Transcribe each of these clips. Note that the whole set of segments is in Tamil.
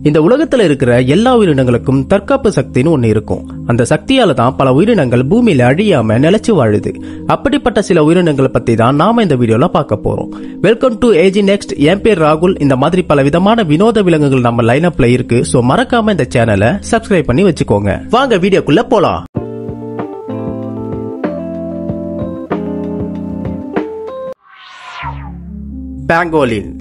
இந்த உலகத்துல இருக்கிற எல்லா உயிரினங்களுக்கும் தற்காப்பு சக்தின்னு ஒண்ணு இருக்கும். அந்த சக்தியால தான் பல உயிரினங்கள் பூமியில அழியாம நிலைச்சு வாழுது. அப்படிப்பட்ட சில உயிரினங்களை பத்தி தான் நாம இந்த வீடியோல பார்க்க போறோம். Welcome to AG next. என் பேர் ராகுல். இந்த மாதிரி பல விதமான வினோத விலங்குகள் நம்ம லைனப்ல இருக்கு. சோ மறக்காம இந்த சேனலை சப்ஸ்கிரைப் பண்ணி வச்சுக்கோங்க. வாங்க வீடியோக்குள்ள போலாம். பேங்கோலின்.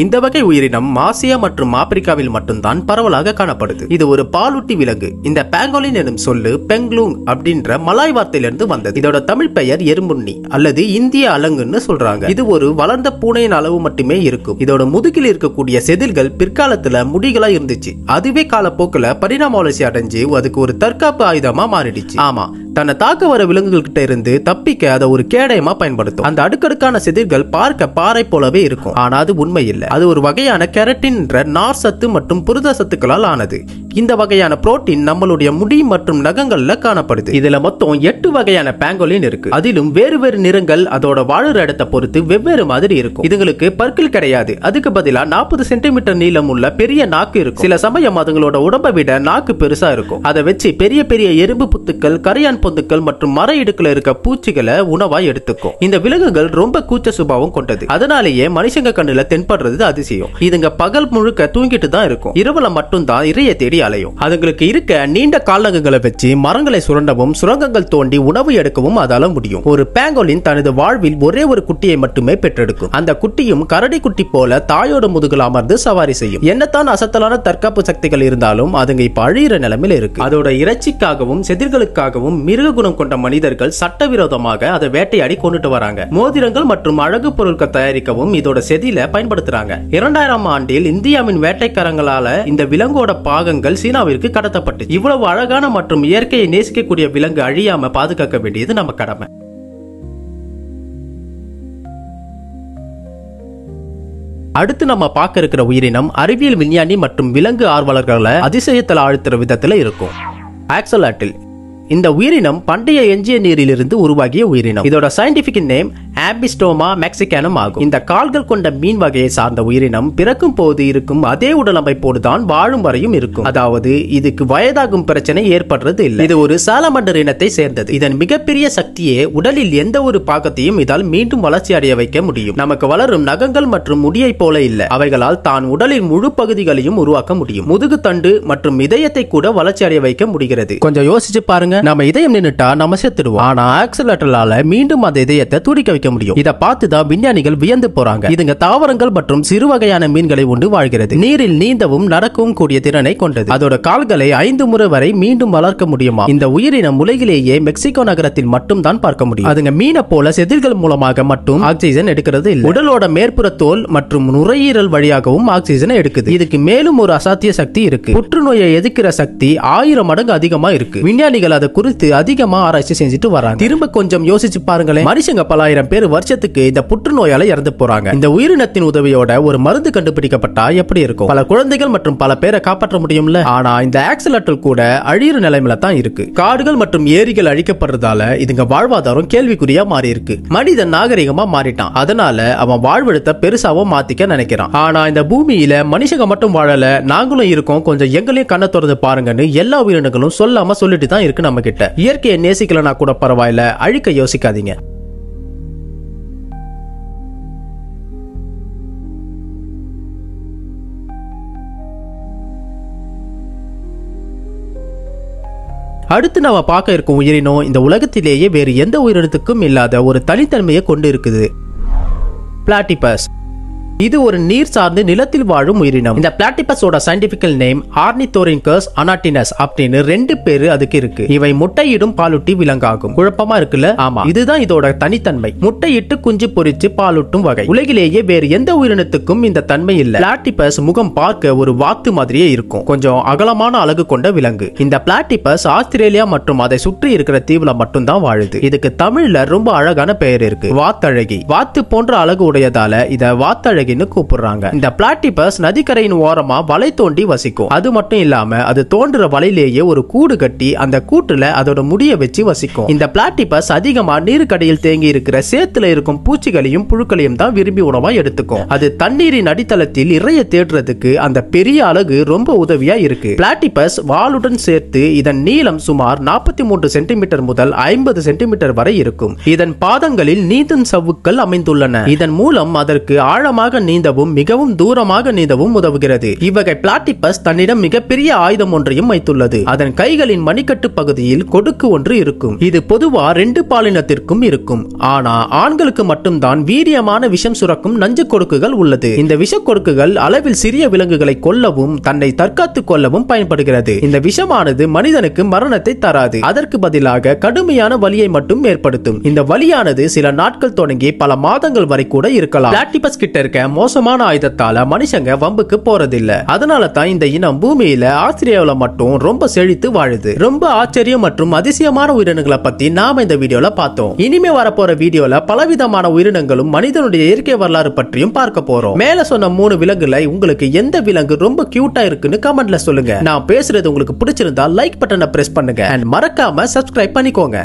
இந்த வகை உயிரினம் ஆசியா மற்றும் ஆப்பிரிக்காவில் மட்டும்தான் பரவலாக காணப்படுது. இது ஒரு பாலூட்டி விலங்கு. இந்த பேங்கோலின் எனும் சொல்லு பெங்க்லூங் அப்படின்ற மலாய் வார்த்தையிலிருந்து வந்தது. இதோட தமிழ் பெயர் எறும்புண்ணி அல்லது இந்திய அலங்குன்னு சொல்றாங்க. இது ஒரு வளர்ந்த பூனையின் அளவு மட்டுமே இருக்கும். இதோட முதுகில் இருக்கக்கூடிய செதில்கள் பிற்காலத்துல முடிகளா இருந்துச்சு. அதுவே காலப்போக்கில் பரிணாம வளர்ச்சி அடைஞ்சு அதுக்கு ஒரு தற்காப்பு ஆயுதமா மாறிடுச்சு. ஆமா, தன்னை தாக்க வர விலங்குகள் கிட்ட இருந்து தப்பிக்க அதை ஒரு கேடயமா பயன்படுத்தும். அந்த அடுக்கடுக்கான செதில்கள் பார்க்க பாறை போலவே இருக்கும். ஆனா அது உண்மை இல்லை. அது ஒரு வகையான கெரட்டின் என்ற நார் சத்து மற்றும் புரத சத்துக்களால் ஆனது. இந்த வகையான புரோட்டீன் நம்மளுடைய முடி மற்றும் நகங்கள்ல காணப்படுது. இதுல மொத்தம் 8 வகையான பேங்கோலின் இருக்கு. அதிலும் வேறு வேறு நிறங்கள் அதோட வாழுற இடத்தை பொறுத்து வெவ்வேறு மாதிரி இருக்கும். இதுங்களுக்கு பற்கள் கிடையாது. அதுக்கு பதிலா 40 சென்டிமீட்டர் நீளம் உள்ள பெரிய நாக்கு இருக்கும். சில சமயம் அதுங்களோட உடம்பை விட நாக்கு பெருசா இருக்கும். அதை வச்சு பெரிய பெரிய எறும்பு புத்துக்கள், கரையான் பொந்துக்கள் மற்றும் மர இடுக்குல இருக்க பூச்சிகளை உணவா எடுத்துக்கும். இந்த விலங்குகள் ரொம்ப கூச்ச சுபாவம் கொண்டது. அதனாலேயே மனுஷங்க கண்ணுல தென்படுறது அதிசயம். இதுங்க பகல் முழுக்க தூங்கிட்டு தான் இருக்கும். இரவுல மட்டும் தான் இரையை தேடி அலையும். அதுங்களுக்கு இருக்க நீண்ட கால்நகங்களை வச்சு மரங்களை சுரண்டவும் சுரங்கங்கள் தோண்டி உணவு எடுக்கவும் அதால முடியும். ஒரு பேங்கோலின் தனது வாழ்வில் ஒரே ஒரு குட்டியை மட்டுமே பெற்றெடுக்கும். அந்த குட்டியும் கரடி குட்டி போல தாயோட முதுகுல அமர்ந்து சவாரி செய்யும். என்னத்தான் அசத்தலான தற்காப்பு சக்திகள் இருந்தாலும் அதுங்க இப்ப அழியிற நிலைமையில இருக்கு. அதோட இறைச்சிக்காகவும் செதில்களுக்காகவும் மிருக குணம் கொண்ட மனிதர்கள் சட்டவிரோதமாக அதை வேட்டையாடி கொண்டுட்டு வராங்க. மோதிரங்கள் மற்றும் அழகு பொருட்கள் தயாரிக்கவும் இதோட செதில பயன்படுத்துறாங்க. 2000ஆம் ஆண்டில் இந்தியாவின் வேட்டைக்காரங்களால இந்த விலங்கோட பாகங்கள் சீனாவிற்கு கடத்தப்பட்டு. இவ்வளவு அழகான மற்றும் இயற்கையை நேசிக்கக்கூடிய விலங்கு அழியாம பாதுகாக்க வேண்டியது நம்ம கடமை. அடுத்து நம்ம பார்க்க இருக்கிற உயிரினம் அறிவியல் விஞ்ஞானி மற்றும் விலங்கு ஆர்வலர்களை அதிசயத்தில் ஆழ்த்துற விதத்துல இருக்கும். ஆக்சலாட்டில். இந்த உயிரினம் பண்டைய எஞ்சிய நீரிலிருந்து உருவாகிய உயிரினம். இதோட சயின்டிபிக் நேம் ஆம்பிஸ்டோமா மெக்சிகானம் ஆகும். இந்த கால்கள் கொண்ட மீன் வகையை சார்ந்த உயிரினம் பிறக்கும் போது இருக்கும் அதே உடல் அமைப்போடு தான் வாழும் வரையும் இருக்கும். அதாவது இதுக்கு வயதாகும் பிரச்சனை ஏற்படுறது இல்லை. இது ஒரு சாலமண்டர் இனத்தை சேர்ந்தது. இதன் மிகப்பெரிய சக்தியே உடலில் எந்த ஒரு பாகத்தையும் இதால் மீண்டும் வளர்ச்சி அடைய வைக்க முடியும். நமக்கு வளரும் நகங்கள் மற்றும் முடியை போல இல்ல. அவைகளால் தான் உடலின் முழு பகுதிகளையும் உருவாக்க முடியும். முதுகு தண்டு மற்றும் இதயத்தை கூட வளர்ச்சி அடைய வைக்க முடிகிறது. கொஞ்சம் யோசிச்சு பாருங்க. நம்ம இதயம் நின்னுட்டா நம்ம செத்துடுவோம். ஆனா ஆக்சலாட்டலால மீண்டும் அந்த இதயத்தை துடிக்க வைக்க முடியும். இத பார்த்து தான் விஞ்ஞானிகள் வியந்து போறாங்க. இதுங்க தாவரங்கள் மற்றும் சிறு வகையான மீன்களை உண்டு வாழ்கிறது. நீரில் நீந்தவும் நடக்கவும் கூடிய திறனை கொண்டது. அதோட கால்களை 5 முறை வரை மீண்டும் வளர்க்க முடியுமா? இந்த உயிரினம் உலகிலேயே மெக்சிகோ நகரத்தில் மட்டும் தான் பார்க்க முடியும். அதுங்க மீனை போல செதில்கள் மூலமாக மட்டும் ஆக்சிஜன் எடுக்கிறது இல்லை. உடலோட மேற்புற தோல் மற்றும் நுரையீரல் வழியாகவும் ஆக்சிஜனை எடுக்குது. இதுக்கு மேலும் ஒரு அசாத்திய சக்தி இருக்கு. புற்றுநோயை எதிர்க்கிற சக்தி 1000 மடங்கு அதிகமா இருக்கு. விஞ்ஞானிகள் அதை குறித்து அதிகமா ஆராய்ச்சி செஞ்சுட்டு வராங்க. திரும்ப கொஞ்சம் யோசிச்சு பாருங்களேன். மனுஷங்க பல ஆயிரம் பேர் வருஷத்துக்கு இந்த புற்றுநோயால இறந்து போறாங்க. இந்த உயிரினத்தின் உதவியோட ஒரு மருந்து கண்டுபிடிக்கப்பட்டா எப்படி இருக்கும்? பல குழந்தைகள் மற்றும் பல பேரை காப்பாற்ற முடியும்ல. ஆனா இந்த ஆக்சலாட்டல் கூட அழியிற நிலைமையில தான் இருக்கு. காடுகள் மற்றும் ஏரிகள் அழிக்கப்படுறதால இதுங்க வாழ்வாதாரம் கேள்விக்குறியா மாறி இருக்கு. மனிதன் நாகரிகமா மாறிட்டான். அதனால அவன் வாழ்வெடுத்த பெருசாவும் மாத்திக்க நினைக்கிறான். ஆனா இந்த பூமியில மனுஷங்க மட்டும் வாழல, நாங்களும் இருக்கோம், கொஞ்சம் எங்களையும் கண்ணை திறந்து பாருங்கன்னு எல்லா உயிரினங்களும் சொல்லாம சொல்லிட்டு தான் இருக்கு நம்ம கிட்ட. இயற்கையை நேசிக்கலனா கூட பரவாயில்ல, அழிக்க யோசிக்காதீங்க. அடுத்து நம்ம பார்க்க இருக்கும் உயிரினம் இந்த உலகத்திலேயே வேறு எந்த உயிரினத்துக்கும் இல்லாத ஒரு தனித்தன்மையை கொண்டு இருக்குது. பிளாட்டிபஸ். இது ஒரு நீர் சார்ந்து நிலத்தில் வாழும் உயிரினம். இந்த பிளாட்டிபஸோட சயின்டிபிக் நேம் ஆர்னித்தோரின்கஸ் அனாட்டினஸ் அப்படின்னு 2 பேரு அதுக்கு இருக்கு. இவை முட்டையிடும் பாலூட்டி விலங்காகும். குழப்பமா இருக்குல்ல? ஆமா, இதுதான் இதோட தனித்தன்மை. முட்டையிட்டு குஞ்சு பொரிச்சு பாலூட்டும் வகை. உலகிலேயே வேறு எந்த உயிரினத்துக்கும் இந்த தன்மை இல்ல. பிளாட்டிபஸ் முகம் பார்க்க ஒரு வாத்து மாதிரியே இருக்கும். கொஞ்சம் அகலமான அழகு கொண்ட விலங்கு. இந்த பிளாட்டிபஸ் ஆஸ்திரேலியா மற்றும் அதை சுற்றி இருக்கிற தீவுல மட்டும் தான் வாழுது. இதுக்கு தமிழ்ல ரொம்ப அழகான பெயர் இருக்கு, வாத்தழகி. வாத்து போன்ற அழகு உடையதால இத வாத்தழகி விலங்குன்னு கூப்பிடுறாங்க. இந்த பிளாட்டிபஸ் நதிக்கரையின் ஓரமா வலை தோண்டி வசிக்கும். அது மட்டும் இல்லாம அது தோன்ற வலையிலேயே ஒரு கூடு கட்டி அந்த கூட்டுல அதோட முடிய வச்சு வசிக்கும். இந்த பிளாட்டிபஸ் அதிகமா நீருக்கடியில் தேங்கி இருக்கிற சேத்துல இருக்கும் பூச்சிகளையும் புழுக்களையும் தான் விரும்பி உணவா எடுத்துக்கும். அது தண்ணீரின் அடித்தளத்தில் இறைய தேடுறதுக்கு அந்த பெரிய அலகு ரொம்ப உதவியா இருக்கு. பிளாட்டிபஸ் வாலுடன் சேர்த்து இதன் நீளம் சுமார் 43 சென்டிமீட்டர் முதல் 50 சென்டிமீட்டர் வரை இருக்கும். இதன் பாதங்களில் நீந்தும் சவ்வுகள் அமைந்துள்ளன. இதன் மூலம் அதற்கு ஆழமாக நீந்தவும் மிகவும் தூரமாக நீந்தவும் உதவுகிறது. இவ்வகை பிளாட்டிபஸ் தன்னிடம் மிகப்பெரிய ஆயுதம் ஒன்றையும் வைத்துள்ளது. அதன் கைகளின் மணிக்கட்டு பகுதியில் கொடுக்கு ஒன்று இருக்கும். இது பொதுவா 2 பாலினத்திற்கும் இருக்கும். ஆனா ஆண்களுக்கு மட்டும்தான் வீரியமான விஷம் சுரக்கும் நஞ்சு கொடுக்குகள் உள்ளது. இந்த விஷ கொடுக்குகள் அளவில் சிறிய விலங்குகளை கொல்லவும் தன்னை தற்காத்துக் கொள்ளவும் பயன்படுகிறது. இந்த விஷமானது மனிதனுக்கு மரணத்தை தராது. அதற்கு பதிலாக கடுமையான வலியை மட்டும் ஏற்படுத்தும். இந்த வலியானது சில நாட்கள் தொடங்கி பல மாதங்கள் வரை கூட இருக்கலாம். பிளாட்டிபஸ் கிட்ட இருக்க மோசமான ஆயுதத்தால மனுஷங்க வம்புக்கு போறதில்ல. அதனால தான் இந்த இனம் பூமியில ஆஸ்திரேலியாவுல மட்டும் ரொம்ப செழித்து வாழுது. ரொம்ப ஆச்சரியம் மற்றும் அதிசயமான உயிரினங்களை பத்தி நாம இந்த வீடியோல பார்த்தோம். இனிமே வரப்போற வீடியோல பலவிதமான உயிரினங்களும் மனிதனுடைய இயற்கை வரலாறு பற்றியும் பார்க்க போறோம். மேல சொன்ன 3 விலங்குல உங்களுக்கு எந்த விலங்கு ரொம்ப கியூட்டா இருக்குன்னு கமெண்ட்ல சொல்லுங்க. நான் பேசுறது உங்களுக்கு பிடிச்சிருந்தா லைக் பட்டனை பிரஸ் பண்ணுங்க. மறக்காம சப்ஸ்கிரைப் பண்ணிக்கோங்க.